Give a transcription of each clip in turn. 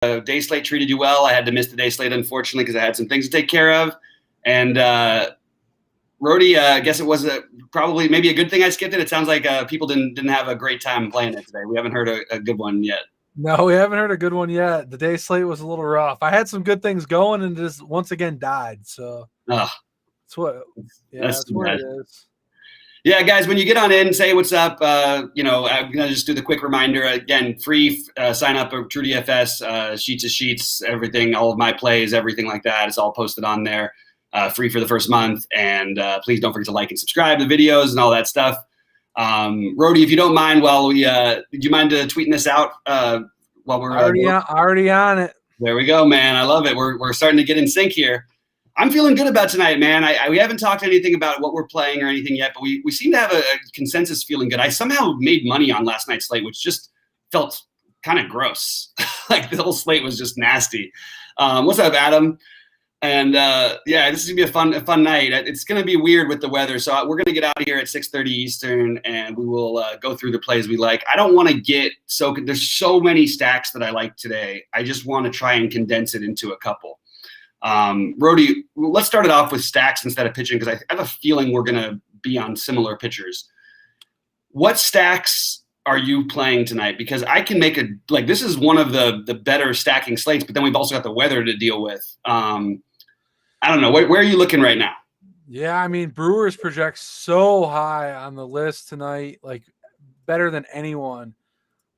day slate treated you well. I had to miss the day slate, unfortunately, because I had some things to take care of. And Rody, I guess it was probably maybe a good thing I skipped it. It sounds like people didn't have a great time playing it today. We haven't heard a good one yet. No, we haven't heard a good one yet. The day slate was a little rough. I had some good things going and just once again died. So that's what it is. Yeah, guys, when you get on in, say what's up. I'm going to just do the quick reminder. Again, free sign up of TrueDFS, sheets of sheets, everything, all of my plays, everything like that. It's all posted on there, free for the first month. And please don't forget to like and subscribe to the videos and all that stuff. Rody, if you don't mind, would you mind tweeting this out while we're already on it? There we go, man. I love it. We're starting to get in sync here. I'm feeling good about tonight, man. We haven't talked anything about what we're playing or anything yet, but we seem to have a consensus feeling good. I somehow made money on last night's slate, which just felt kind of gross. Like the whole slate was just nasty. What's up, Adam? And this is gonna be a fun night. It's gonna be weird with the weather, so we're gonna get out of here at 6:30 Eastern, and we will go through the plays we like. I don't want to get there's so many stacks that I like today. I just want to try and condense it into a couple. Rody, let's start it off with stacks instead of pitching because I have a feeling we're gonna be on similar pitchers. What stacks are you playing tonight? Because I can make this is one of the better stacking slates, but then we've also got the weather to deal with. I don't know. Where are you looking right now? Yeah, I mean, Brewers project so high on the list tonight, like better than anyone.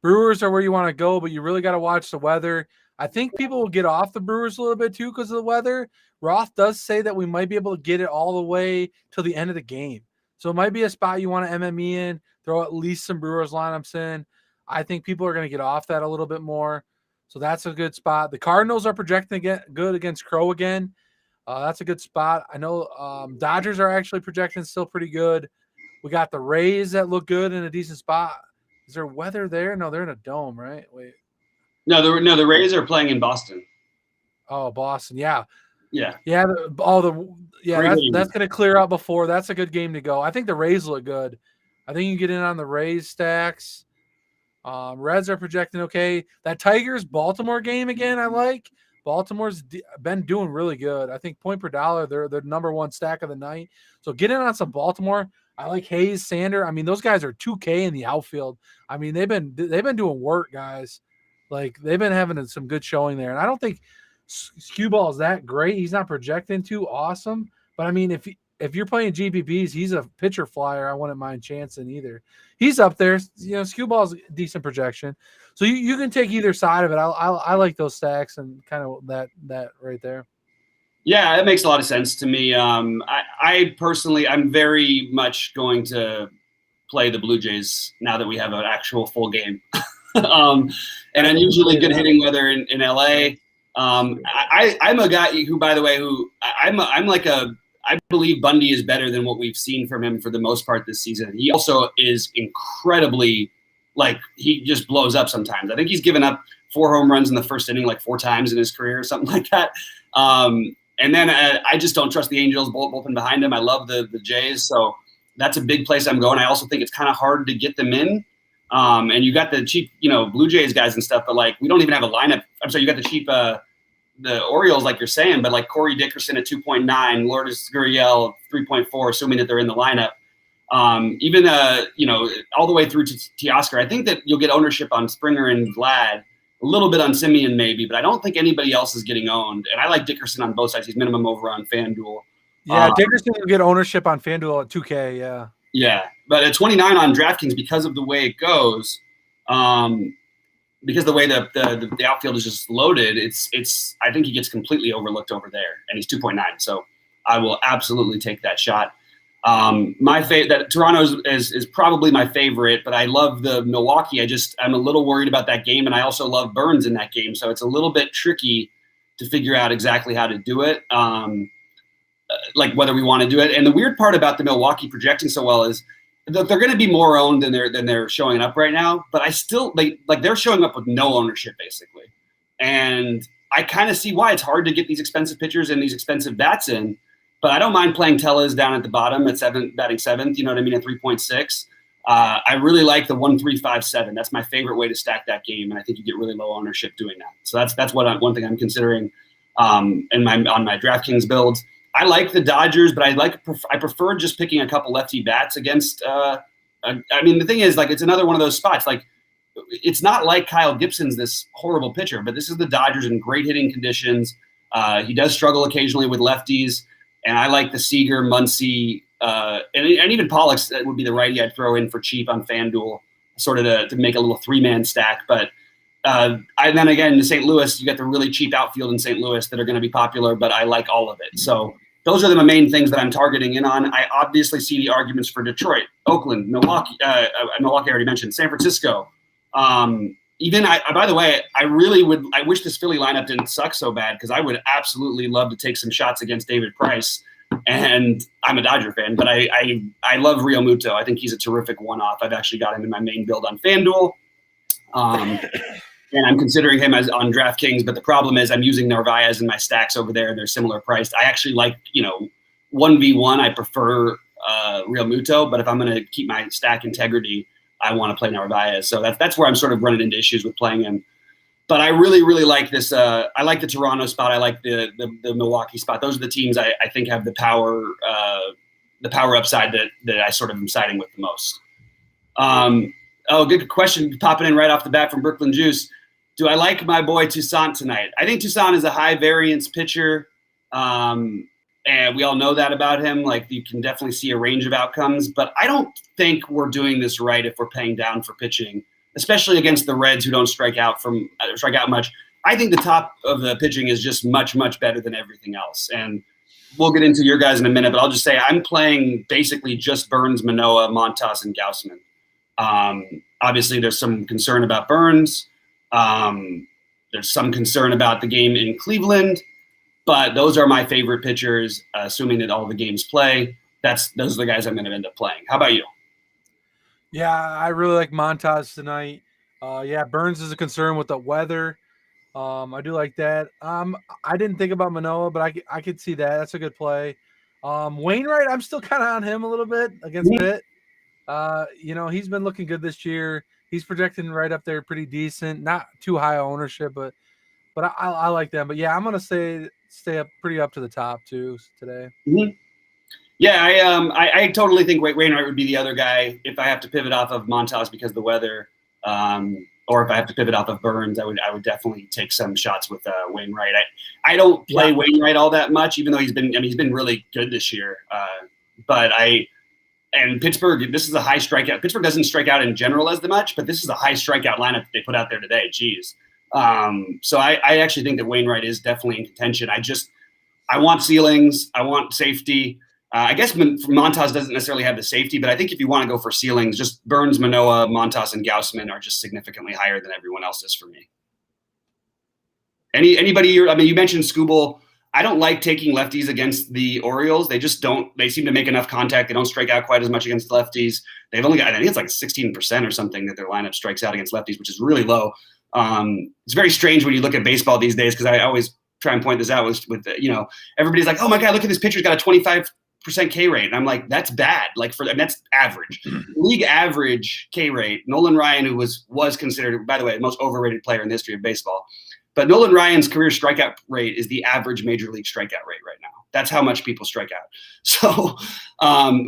Brewers are where you want to go, but you really got to watch the weather. I think people will get off the Brewers a little bit too because of the weather. Roth does say that we might be able to get it all the way till the end of the game. So it might be a spot you want to MME in, throw at least some Brewers lineups in. I think people are going to get off that a little bit more. So that's a good spot. The Cardinals are projecting good against Crow again. That's a good spot. I know Dodgers are actually projecting still pretty good. We got the Rays that look good in a decent spot. Is there weather there? No, they're in a dome, right? Wait. No, the Rays are playing in Boston. Oh, Boston, yeah. Yeah. Yeah, that's going to clear out before. That's a good game to go. I think the Rays look good. I think you can get in on the Rays stacks. Reds are projecting okay. That Tigers-Baltimore game again, I like. Baltimore's been doing really good. I think point per dollar, they're the number one stack of the night. So get in on some Baltimore. I like Hayes, Sander. I mean, those guys are 2K in the outfield. I mean, they've been doing work, guys. Like they've been having some good showing there. And I don't think Skewball is that great. He's not projecting too awesome. But I mean, if you're playing GPPs, he's a pitcher flyer. I wouldn't mind chancing either. He's up there. You know, Skewball's decent projection. So you can take either side of it. I like those stacks and kind of that right there. Yeah, it makes a lot of sense to me. I personally, I'm very much going to play the Blue Jays now that we have an actual full game. And unusually good hitting weather in LA. I'm a guy who, by the way, I believe Bundy is better than what we've seen from him for the most part this season. He also is incredibly, he just blows up sometimes. I think he's given up 4 home runs in the first inning 4 times in his career or something like that. And then I just don't trust the Angels bullpen behind him. I love the Jays, so that's a big place I'm going. I also think it's kind of hard to get them in. And you got the cheap, Blue Jays guys and stuff, but we don't even have a lineup. I'm sorry, you got the cheap, the Orioles, like you're saying, but Corey Dickerson at 2.9, Lourdes Gurriel 3.4, assuming that they're in the lineup. Even all the way through to Teoscar. I think that you'll get ownership on Springer and Vlad, a little bit on Simeon maybe, but I don't think anybody else is getting owned. And I like Dickerson on both sides. He's minimum over on FanDuel. Yeah, Dickerson will get ownership on FanDuel at 2K, yeah. Yeah, but at 29 on DraftKings, because of the way it goes, because the way the outfield is just loaded, it's I think he gets completely overlooked over there, and he's 2.9. So I will absolutely take that shot. That Toronto is probably my favorite, but I love the Milwaukee. I'm a little worried about that game, and I also love Burns in that game, so it's a little bit tricky to figure out exactly how to do it. Whether we want to do it. And the weird part about the Milwaukee projecting so well is that they're going to be more owned than they're showing up right now. But I still they're showing up with no ownership basically. And I kind of see why it's hard to get these expensive pitchers and these expensive bats in. But I don't mind playing Tellez down at the bottom at batting 7th. You know what I mean, at 3.6. I really like the 1-3-5-7. That's my favorite way to stack that game, and I think you get really low ownership doing that. So that's one thing I'm considering on my DraftKings builds. I like the Dodgers, but I prefer just picking a couple lefty bats against. I mean, the thing is, like, it's another one of those spots. Like, it's not like Kyle Gibson's this horrible pitcher, but this is the Dodgers in great hitting conditions. He does struggle occasionally with lefties, and I like the Seager, Muncy, and even Pollock's that would be the righty I'd throw in for cheap on FanDuel, sort of to make a little 3-man stack. But then again, in St. Louis, you got the really cheap outfield in St. Louis that are going to be popular, but I like all of it. So those are the main things that I'm targeting in on. I obviously see the arguments for Detroit, Oakland, Milwaukee. Milwaukee I already mentioned, San Francisco. By the way, I wish this Philly lineup didn't suck so bad, because I would absolutely love to take some shots against David Price. And I'm a Dodger fan, but I love Real Muto. I think he's a terrific one-off. I've actually got him in my main build on FanDuel. And I'm considering him as on DraftKings, but the problem is I'm using Narvaez in my stacks over there, and they're similar priced. I actually like, 1v1, I prefer Real Muto, but if I'm going to keep my stack integrity, I want to play Narvaez. So that's where I'm sort of running into issues with playing him. But I really, really like this. I like the Toronto spot. I like the Milwaukee spot. Those are the teams I think have the power upside that I sort of am siding with the most. Good question popping in right off the bat from Brooklyn Juice. Do I like my boy Toussaint tonight? I think Toussaint is a high variance pitcher. And we all know that about him. Like, you can definitely see a range of outcomes, but I don't think we're doing this right if we're paying down for pitching, especially against the Reds, who don't strike out much. I think the top of the pitching is just much, much better than everything else. And we'll get into your guys in a minute, but I'll just say I'm playing basically just Burns, Manoah, Montas, and Gausman. Obviously, there's some concern about Burns. There's some concern about the game in Cleveland, but those are my favorite pitchers, assuming that all the games play. Those are the guys I'm going to end up playing. How about you? Yeah, I really like Montas tonight. Burns is a concern with the weather. I do like that. I didn't think about Manoah, but I could see that. That's a good play. Wainwright, I'm still kind of on him a little bit against Pitt. He's been looking good this year. He's projecting right up there, pretty decent. Not too high ownership, but I like them. But yeah, I'm gonna stay up pretty up to the top too today. Mm-hmm. Yeah, I totally think Wainwright would be the other guy if I have to pivot off of Montas because of the weather, or if I have to pivot off of Burns, I would definitely take some shots with Wainwright. I don't play Wainwright all that much, even though he's been really good this year. And Pittsburgh, this is a high strikeout. Pittsburgh doesn't strike out in general as much, but this is a high strikeout lineup that they put out there today. Jeez. So I actually think that Wainwright is definitely in contention. I want ceilings. I want safety. I guess Montas doesn't necessarily have the safety, but I think if you want to go for ceilings, just Burns, Manoah, Montas, and Gausman are just significantly higher than everyone else's for me. Anybody? You mentioned Skubal. I don't like taking lefties against the Orioles. They just don't. They seem to make enough contact. They don't strike out quite as much against lefties. They've only got, I think it's like 16% or something that their lineup strikes out against lefties, which is really low. It's very strange when you look at baseball these days, because I always try and point this out with everybody's like, oh my God, look at this pitcher's got a 25% K rate. And I'm like, that's bad. That's average. League average K rate. Nolan Ryan, who was considered, by the way, the most overrated player in the history of baseball. But Nolan Ryan's career strikeout rate is the average major league strikeout rate right now. That's how much people strike out. So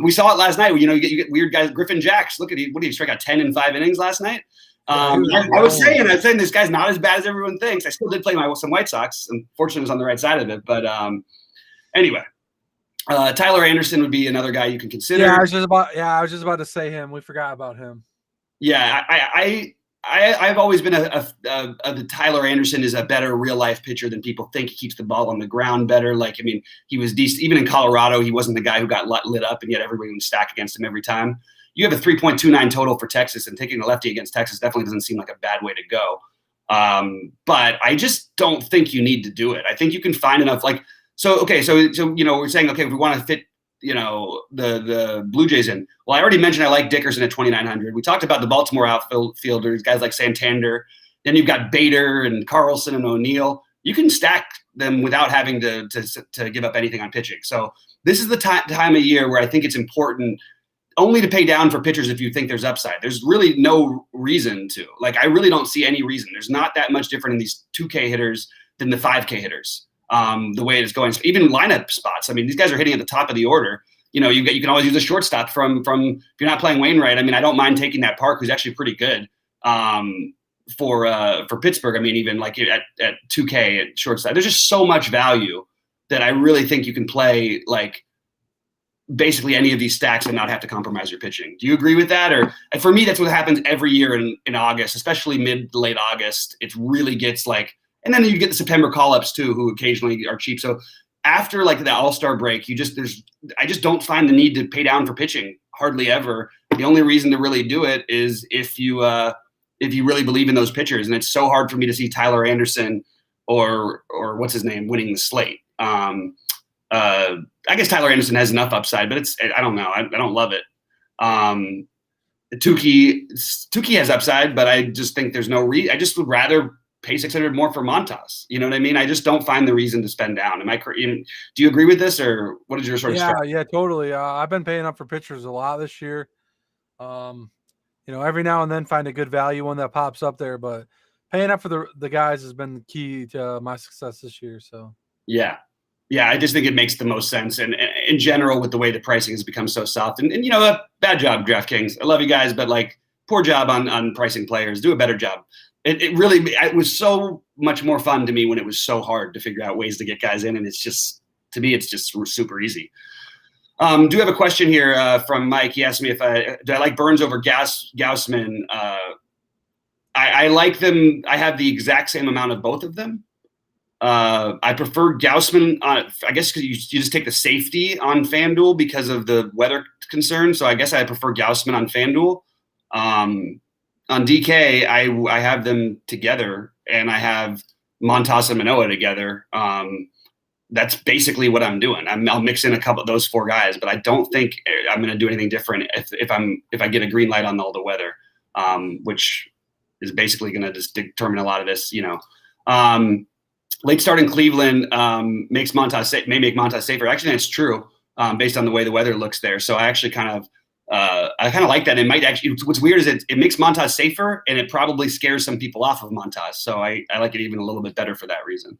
we saw it last night. You get weird guys. Griffin Jacks. Look at what did he strike out 10 in 5 innings last night? I was saying this guy's not as bad as everyone thinks. I still did play some White Sox. Unfortunately, I was on the right side of it. But anyway, Tyler Anderson would be another guy you can consider. I was just about to say him. We forgot about him. Yeah, I've always been the Tyler Anderson is a better real life pitcher than people think. He keeps the ball on the ground better. He was decent. Even in Colorado, he wasn't the guy who got lit up, and yet everybody would stack against him every time. You have a 3.29 total for Texas, and taking a lefty against Texas definitely doesn't seem like a bad way to go. But I just don't think you need to do it. I think you can find enough. We're saying, okay, if we want to fit the Blue Jays in. Well, I already mentioned I like Dickerson at 2,900. We talked about the Baltimore outfielders, guys like Santander. Then you've got Bader and Carlson and O'Neill. You can stack them without having to give up anything on pitching. So this is the time of year where I think it's important. only to pay down for pitchers if you think there's upside. There's really no reason to. Like, I really don't see any reason. There's not that much different in these 2K hitters than the 5K hitters. The way it's going, even lineup spots. I mean, these guys are hitting at the top of the order. You know, you can always use a shortstop from if you're not playing Wainwright. I mean, I don't mind taking that Park, who's actually pretty good for Pittsburgh. I mean, even like at 2K at shortstop, there's just so much value that I really think you can play like basically any of these stacks and not have to compromise your pitching. Do you agree with that? Or for me, that's what happens every year in August, especially mid to late August. It really gets like, and then you get the September call-ups too, who occasionally are cheap. So after like the All-Star break, I just don't find the need to pay down for pitching hardly ever. The only reason to really do it is if you really believe in those pitchers, and it's so hard for me to see Tyler Anderson or what's his name winning the slate. I guess Tyler Anderson has enough upside, but I don't know. I don't love it. Tukey has upside, but I just think there's no reason. I just would rather pay $600 more for Montas. You know what I mean? I just don't find the reason to spend down. Am I correct? Do you agree with this, or what is your sort of strategy? Yeah, totally. I've been paying up for pitchers a lot this year. Every now and then find a good value one that pops up there, but paying up for the guys has been key to my success this year. So yeah, I just think it makes the most sense. And in general, with the way the pricing has become so soft, and bad job, DraftKings. I love you guys, but like poor job on pricing players. Do a better job. It was so much more fun to me when it was so hard to figure out ways to get guys in. And it's just, to me, it's just super easy. Do have a question here from Mike. He asked me do I like Burns over Gausman? I like them. I have the exact same amount of both of them. I prefer Gausman, I guess, because you just take the safety on FanDuel because of the weather concern. So I guess I prefer Gausman on FanDuel. On DK, I have them together, and I have Montas and Manoah together. That's basically what I'm doing. I'll mix in a couple of those four guys, but I don't think I'm going to do anything different if I get a green light on all the weather, which is basically going to just determine a lot of this. Late start in Cleveland may make Montas safer. Actually, that's true based on the way the weather looks there. So I actually kind of like that. It might actually. What's weird is it makes Montas safer, and it probably scares some people off of Montas. So I like it even a little bit better for that reason.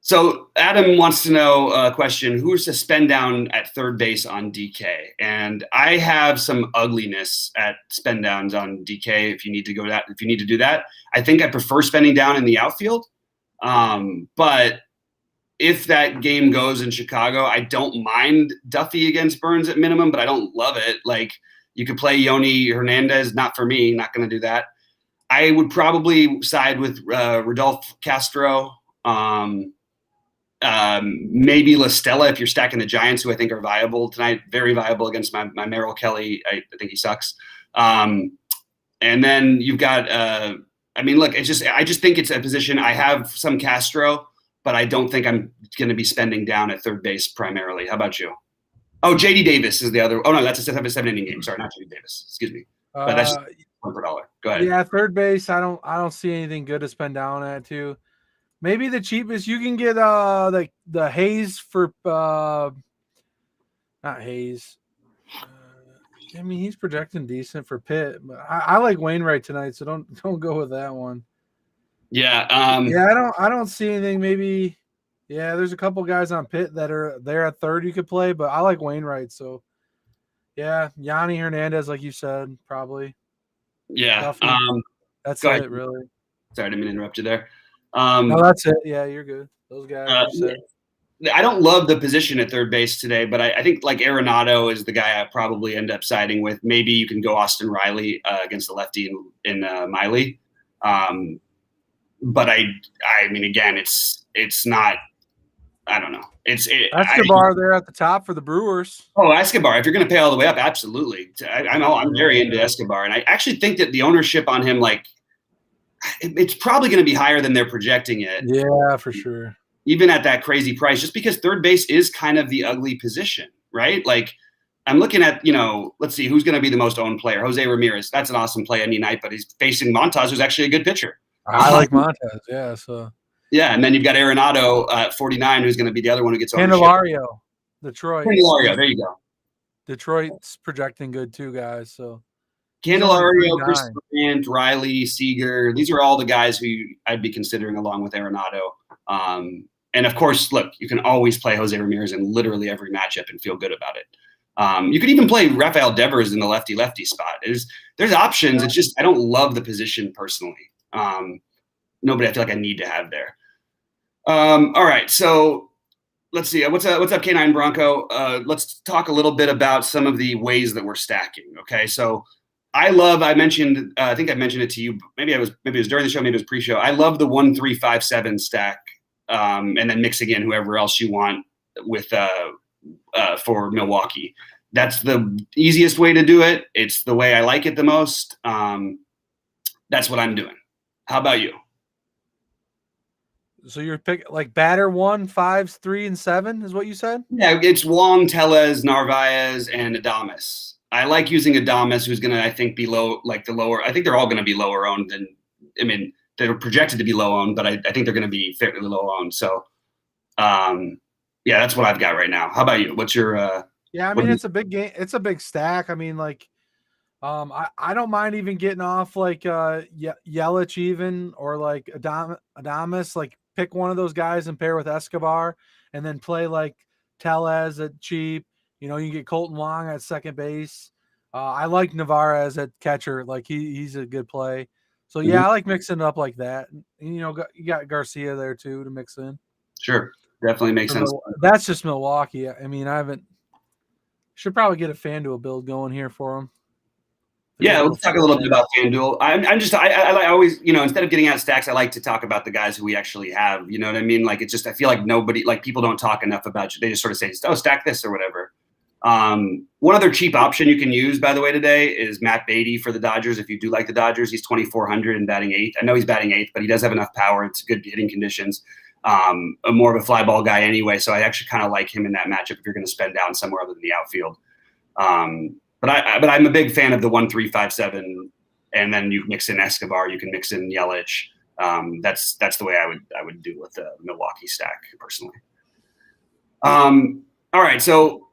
So Adam wants to know a question: who's to spend down at third base on DK? And I have some ugliness at spend downs on DK. If you need to do that, I think I prefer spending down in the outfield. But if that game goes in Chicago, I don't mind Duffy against Burns at minimum, but I don't love it. Like, you could play Yoni Hernandez. Not for me. Not going to do that. I would probably side with Rodolfo Castro. Maybe La Stella if you're stacking the Giants, who I think are viable tonight, very viable against my Merrill Kelly. I think he sucks. And then you've got, look, I just think it's a position. I have some Castro, but I don't think I'm going to be spending down at third base primarily. How about you? Oh, JD Davis is the other. Oh no, that's a 7-inning game. Sorry, not JD Davis. Excuse me. But that's $1 per dollar. Go ahead. Yeah, third base. I don't see anything good to spend down at too. Maybe the cheapest you can get the Hayes for not Hayes. He's projecting decent for Pitt, but I like Wainwright tonight, so don't go with that one. Yeah. I don't see anything. Maybe there's a couple guys on Pitt that are there at third you could play, but I like Wainwright, so yeah, Yoni Hernandez, like you said, probably. Yeah. That's it, really. Sorry, I didn't mean to interrupt you there. No, that's it. Yeah, you're good. Those guys. I don't love the position at third base today, but I think like Arenado is the guy I probably end up siding with. Maybe you can go Austin Riley against the lefty in Miley. But I mean, again, it's not. I don't know. Escobar there at the top for the Brewers. Oh, Escobar! If you're going to pay all the way up, absolutely. I'm very into Escobar, and I actually think that the ownership on him, like, it's probably going to be higher than they're projecting it. Yeah, for sure. Even at that crazy price, just because third base is kind of the ugly position, right? Like, I'm looking at, let's see, who's going to be the most owned player? Jose Ramirez. That's an awesome play any night, but he's facing Montas, who's actually a good pitcher. I like Montas, yeah. So yeah, and then you've got Arenado at 49, who's going to be the other one who gets ownership. Candelario, Detroit. Candelario, there you go. Detroit's projecting good too, guys. So Candelario, Chris Bryant, Riley, Seager. These are all the guys who I'd be considering along with Arenado. And of course, look, you can always play Jose Ramirez in literally every matchup and feel good about it. You could even play Rafael Devers in the lefty-lefty spot. There's options. It's just I don't love the position personally. Nobody I feel like I need to have there. All right, so let's see. What's up, K9 Bronco? Let's talk a little bit about some of the ways that we're stacking. Okay, so I mentioned, I think I mentioned it to you. Maybe it was during the show, maybe it was pre-show. I love the 1-3-5-7 stack, and then mixing in whoever else you want with for Milwaukee. That's the easiest way to do it. It's the way I like it the most. That's what I'm doing. How about you? So you're picking like batter 1, 5s, 3, and 7 is what you said? Yeah, it's Wong, Tellez, Narvaez, and Adames. I like using Adames, who's going to, I think, be low, like the lower. I think they're all going to be lower owned than. I mean, they're projected to be low owned, but I think they're going to be fairly low owned. So, yeah, that's what I've got right now. How about you? What's your? Yeah, I mean, it's a big game. It's a big stack. I mean, like, I don't mind even getting off like Yelich even or like Adames. Like, pick one of those guys and pair with Escobar, and then play like Tellez at cheap. You know, you can get Colton Wong at second base. I like Narvaez at catcher. Like he's a good play. So yeah, I like mixing it up like that. And, you know, you got Garcia there too to mix in. Sure, definitely makes sense. That's just Milwaukee. I mean, should probably get a FanDuel build going here for them. Yeah, let's talk a little bit about FanDuel. I always, you know, instead of getting out stacks, I like to talk about the guys who we actually have. You know what I mean? Like, it's just, I feel like people don't talk enough about you. They just sort of say, oh, stack this or whatever. One other cheap option you can use, by the way, today is Matt Beatty for the Dodgers. If you do like the Dodgers, he's 2,400 and batting 8th. I know he's batting 8th, but he does have enough power. It's good hitting conditions. More of a fly ball guy anyway, so I actually kind of like him in that matchup if you're going to spend down somewhere other than the outfield. But I'm a big fan of the 1-3-5-7, and then you mix in Escobar, you can mix in Yelich. That's the way I would do with the Milwaukee stack personally. All right, so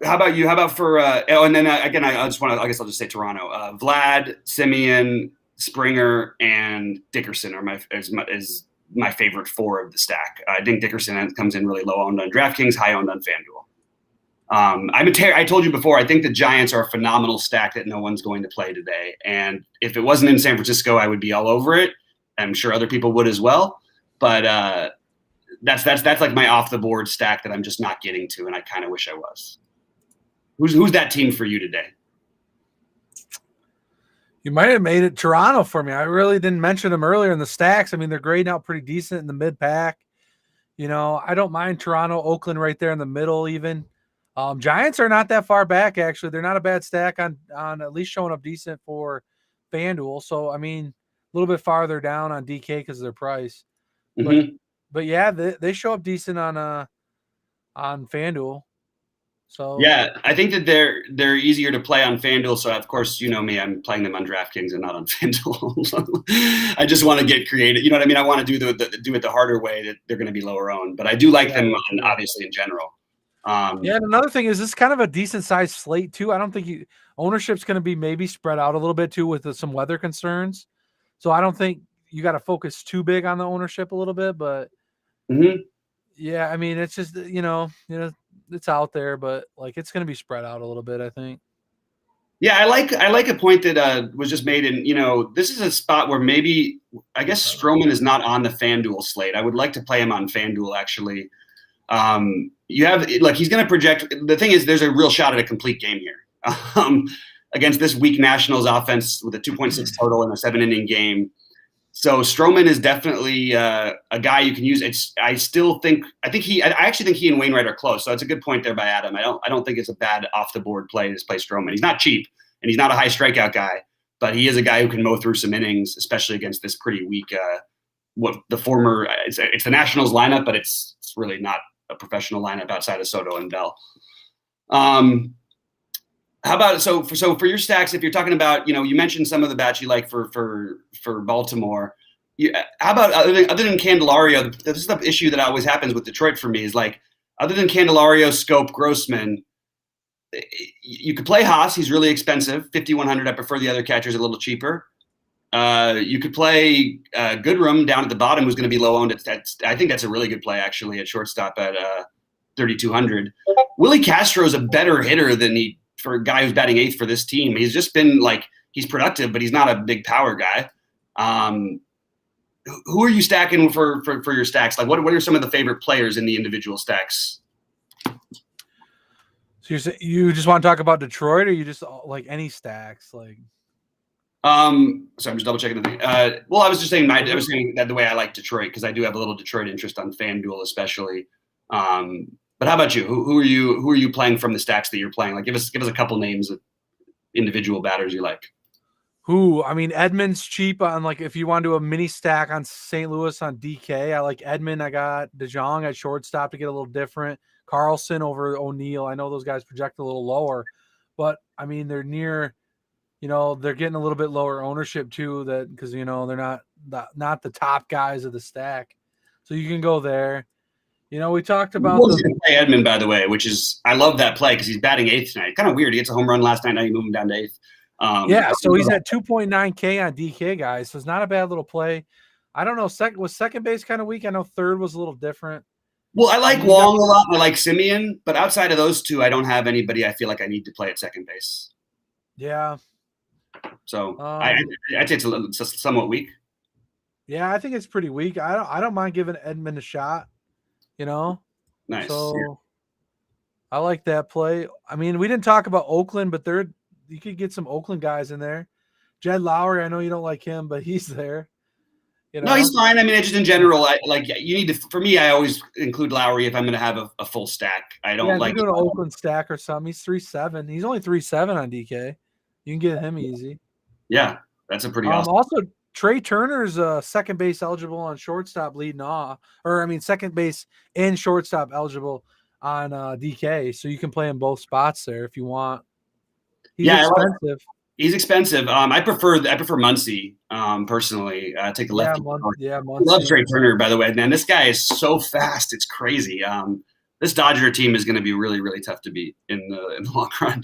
how about you? How about for and then again, I guess I'll just say Toronto. Vlad, Simeon, Springer, and Dickerson are my favorite 4 of the stack. I think Dickerson comes in really low owned on DraftKings, high owned on FanDuel. I told you before, I think the Giants are a phenomenal stack that no one's going to play today. And if it wasn't in San Francisco, I would be all over it. I'm sure other people would as well. But that's like my off the board stack that I'm just not getting to, and I kind of wish I was. Who's that team for you today? You might have made it Toronto for me. I really didn't mention them earlier in the stacks. I mean, they're grading out pretty decent in the mid pack. You know, I don't mind Toronto, Oakland right there in the middle even. Giants are not that far back, actually. They're not a bad stack on at least showing up decent for FanDuel. So, I mean, a little bit farther down on DK because of their price. Mm-hmm. But yeah, they show up decent on FanDuel. So yeah, I think that they're easier to play on FanDuel. So of course, you know me, I'm playing them on DraftKings and not on FanDuel. I just want to get creative. You know what I mean? I want to do it the harder way that they're going to be lower owned. But I do like them obviously in general. And another thing is this kind of a decent sized slate too. I don't think ownership's going to be maybe spread out a little bit too with some weather concerns. So I don't think you got to focus too big on the ownership a little bit, but yeah, I mean, it's just, you know, it's out there, but like it's going to be spread out a little bit, I think. Yeah, I like a point that was just made in, you know, this is a spot where maybe I guess Stroman is not on the FanDuel slate. I would like to play him on FanDuel actually. You have like he's going to project. The thing is, there's a real shot at a complete game here against this weak Nationals offense with a 2.6 total in a 7-inning game. So Stroman is definitely a guy you can use. I actually think he and Wainwright are close. So it's a good point there by Adam. I don't think it's a bad off the board play to play Stroman. He's not cheap and he's not a high strikeout guy, but he is a guy who can mow through some innings, especially against this pretty weak. It's the Nationals lineup, but it's really not a professional lineup outside of Soto and Bell. How about so for your stacks? If you're talking about, you know, you mentioned some of the bats you like for Baltimore. How about other than Candelario? This is the issue that always happens with Detroit for me. Is like other than Candelario, Scope, Grossman, you could play Haas. He's really expensive, 5,100. I prefer the other catchers a little cheaper. You could play Goodrum down at the bottom, who's going to be low owned. I think that's a really good play actually at shortstop at 3,200. Willie Castro is a better hitter than for a guy who's batting 8th for this team. He's just been he's productive, but he's not a big power guy. Who are you stacking for your stacks? What are some of the favorite players in the individual stacks? So you just want to talk about Detroit, or you just any stacks So I'm just double checking the thing. Well, I was just saying that the way I like Detroit, because I do have a little Detroit interest on FanDuel especially. But how about you? Who are you playing from the stacks that you're playing? Give us a couple names of individual batters you like. Edman's cheap on if you want to do a mini stack on St. Louis on DK. I like Edman. I got DeJong at shortstop to get a little different. Carlson over O'Neill. I know those guys project a little lower, but they're near. They're getting a little bit lower ownership too, because they're not the top guys of the stack, so you can go there. We talked about play Edman, by the way, which is I love that play because he's batting 8th tonight. Kind of weird. He gets a home run last night. Now you move him down to 8th. So he's at 2.9K on DK, guys. So it's not a bad little play. I don't know. Was second base kind of weak? I know third was a little different. Well, I like Wong a lot. I like Simeon, but outside of those two, I don't have anybody I feel like I need to play at second base. Yeah. So I'd say it's somewhat weak. Yeah, I think it's pretty weak. I don't mind giving Edman a shot. Nice. So yeah. I like that play. We didn't talk about Oakland, but you could get some Oakland guys in there. Jed Lowry, I know you don't like him, but he's there. No, he's fine. Just in general, you need to. For me, I always include Lowry if I'm going to have a full stack. I don't like doing an Oakland stack or something. He's 3.7. He's only 3.7 on DK. You can get him easy. Yeah, that's a pretty awesome. Also, Trey Turner's second base eligible on shortstop leading off, second base and shortstop eligible on DK. So you can play in both spots there if you want. He's expensive. He's expensive. I prefer Muncy personally. Take the lefty. Muncy. I love Trey Turner, by the way. Man, this guy is so fast. It's crazy. This Dodger team is going to be really, really tough to beat in the long run.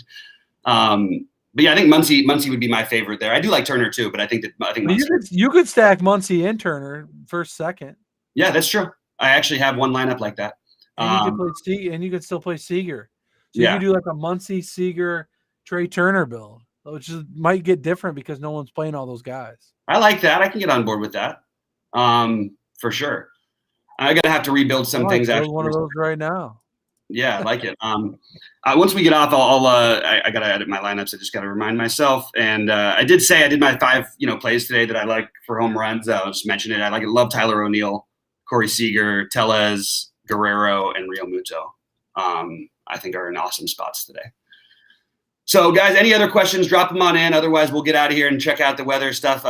But yeah, I think Muncy would be my favorite there. I do like Turner too, but I think Muncy. You could stack Muncy and Turner first, second. Yeah, that's true. I actually have one lineup like that. And you could still play Seager. So you could do a Muncy, Seager, Trey Turner build, which might get different because no one's playing all those guys. I like that. I can get on board with that. For sure. I'm gonna have to rebuild some things. Actually, one of those right now. Yeah, I like it. Once we get off, I gotta edit my lineups. I just gotta remind myself. And I did say I did my 5 plays today that I like for home runs. I'll just mention it. I love Tyler O'Neill, Corey Seager, Tellez, Guerrero, and Real Muto. I think are in awesome spots today. So, guys, any other questions? Drop them on in. Otherwise, we'll get out of here and check out the weather stuff.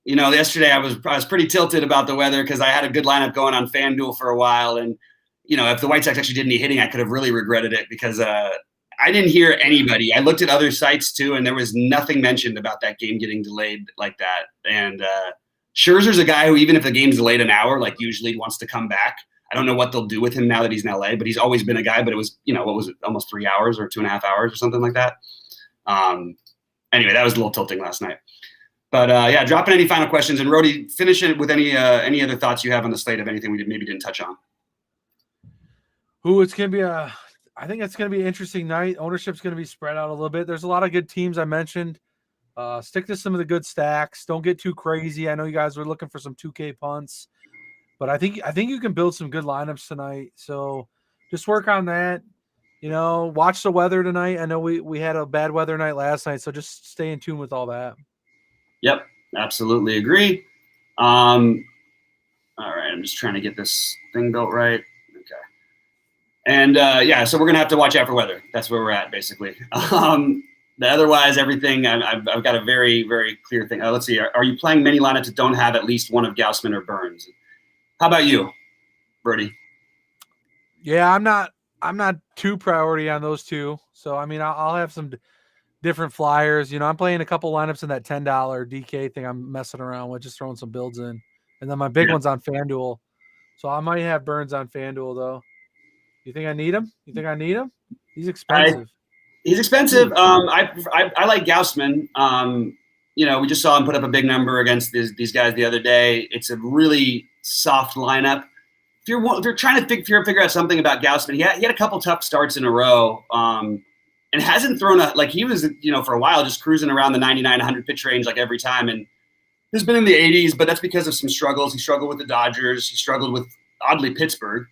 Yesterday I was pretty tilted about the weather because I had a good lineup going on FanDuel for a while, and if the White Sox actually did any hitting, I could have really regretted it because I didn't hear anybody. I looked at other sites too, and there was nothing mentioned about that game getting delayed like that. And Scherzer's a guy who, even if the game's delayed an hour, usually wants to come back. I don't know what they'll do with him now that he's in LA, but he's always been a guy. But it was, what was it, almost 3 hours or 2.5 hours or something like that. Anyway, that was a little tilting last night. But yeah, drop in any final questions, and Rody, finish it with any other thoughts you have on the slate of anything we maybe didn't touch on. It's going to be I think it's going to be an interesting night. Ownership's going to be spread out a little bit. There's a lot of good teams I mentioned. Stick to some of the good stacks. Don't get too crazy. I know you guys were looking for some 2K punts, but I think you can build some good lineups tonight. So just work on that. Watch the weather tonight. I know we had a bad weather night last night, so just stay in tune with all that. Yep, absolutely agree. All right, I'm just trying to get this thing built right. And so we're gonna have to watch out for weather. That's where we're at, basically. Otherwise, everything I've got a very, very clear thing. Let's see. Are you playing many lineups that don't have at least one of Gausman or Burns? How about you, Brody? Yeah, I'm not too priority on those two. So I'll have some different flyers. I'm playing a couple lineups in that $10 DK thing. I'm messing around with, just throwing some builds in, and then my big one's on FanDuel. So I might have Burns on FanDuel though. You think I need him? He's expensive. He's expensive. I like Gaussman. We just saw him put up a big number against these guys the other day. It's a really soft lineup. If you're trying to figure out something about Gaussman, he had a couple tough starts in a row, and hasn't thrown he was for a while just cruising around the 99-100 pitch range like every time, and has been in the 80s, but that's because of some struggles. He struggled with the Dodgers. He struggled with, oddly, Pittsburgh.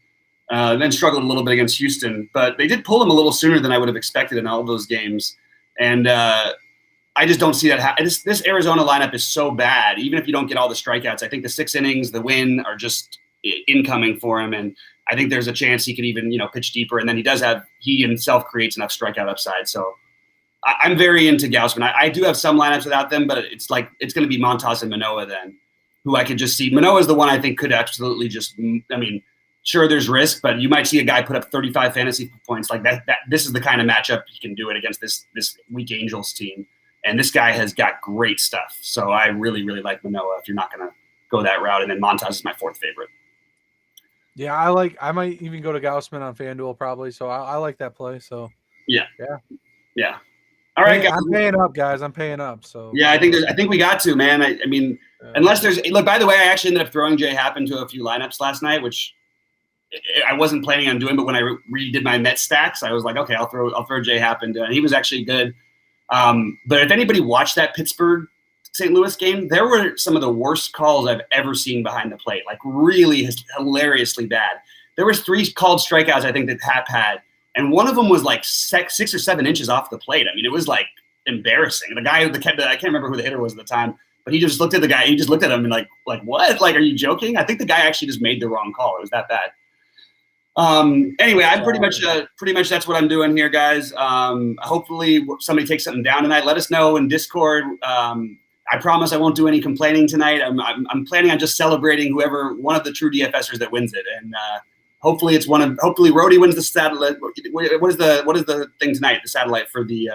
Then struggled a little bit against Houston, but they did pull him a little sooner than I would have expected in all of those games. And I just don't see that happen. This Arizona lineup is so bad. Even if you don't get all the strikeouts, I think the 6 innings, the win are just incoming for him. And I think there's a chance he could even, pitch deeper. And then he himself creates enough strikeout upside. So I'm very into Gaussman. I do have some lineups without them, but it's going to be Montas and Manoah then, who I could just see. Manoah is the one I think could absolutely sure, there's risk, but you might see a guy put up 35 fantasy points like that. This is the kind of matchup he can do it against this weak Angels team. And this guy has got great stuff. So I really, really like Manoah if you're not going to go that route. And then Montas is my 4th favorite. Yeah, I might even go to Gaussman on FanDuel probably. So I like that play. So yeah. All right, guys. I'm paying up, guys. I'm paying up. So yeah, I think we got to, man. Unless there's by the way, I actually ended up throwing Jay Happ into a few lineups last night, which I wasn't planning on doing, but when I redid my Met stacks, I was like, okay, I'll throw Jay Happ into, and he was actually good. But if anybody watched that Pittsburgh St. Louis game, there were some of the worst calls I've ever seen behind the plate, like really hilariously bad. There was 3 called strikeouts I think that Happ had, and one of them was like 6 or 7 inches off the plate. I mean, it was like embarrassing. The guy, I can't remember who the hitter was at the time, but he just looked at the guy. He just looked at him and like what? Like, are you joking? I think the guy actually just made the wrong call. It was that bad. Anyway, I'm pretty much that's what I'm doing here, guys. Hopefully somebody takes something down tonight. Let us know in Discord. I promise I won't do any complaining tonight. I'm planning on just celebrating whoever one of the true DFSers that wins it, and hopefully Rody wins the satellite. What is the thing tonight? The satellite for the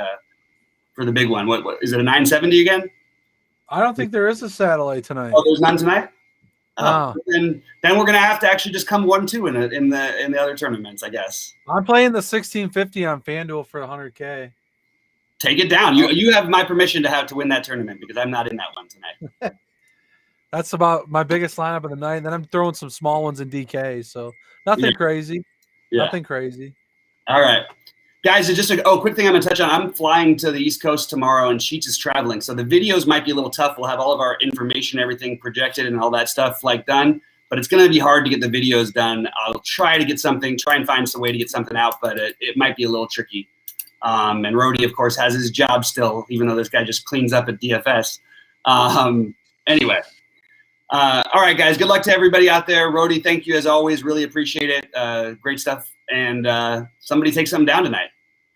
big one. What is it? A 970 again? I don't think there is a satellite tonight. Oh, there's none tonight. No. Then we're gonna have to actually just come 1-2 in the other tournaments, I guess. I'm playing the 1650 on FanDuel for 100K. Take it down. You have my permission to win that tournament because I'm not in that one tonight. That's about my biggest lineup of the night. And then I'm throwing some small ones in DK, so nothing crazy. Yeah. Nothing crazy. All right. Guys, just quick thing I'm going to touch on. I'm flying to the East Coast tomorrow, and Sheets is traveling. So the videos might be a little tough. We'll have all of our information, everything projected and all that stuff done. But it's going to be hard to get the videos done. I'll try and find some way to get something out, but it might be a little tricky. And Rody, of course, has his job still, even though this guy just cleans up at DFS. Anyway. All right, guys. Good luck to everybody out there. Rody, thank you as always. Really appreciate it. Great stuff. And somebody take something down tonight.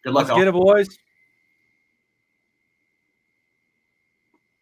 Good luck. Let's get it, boys.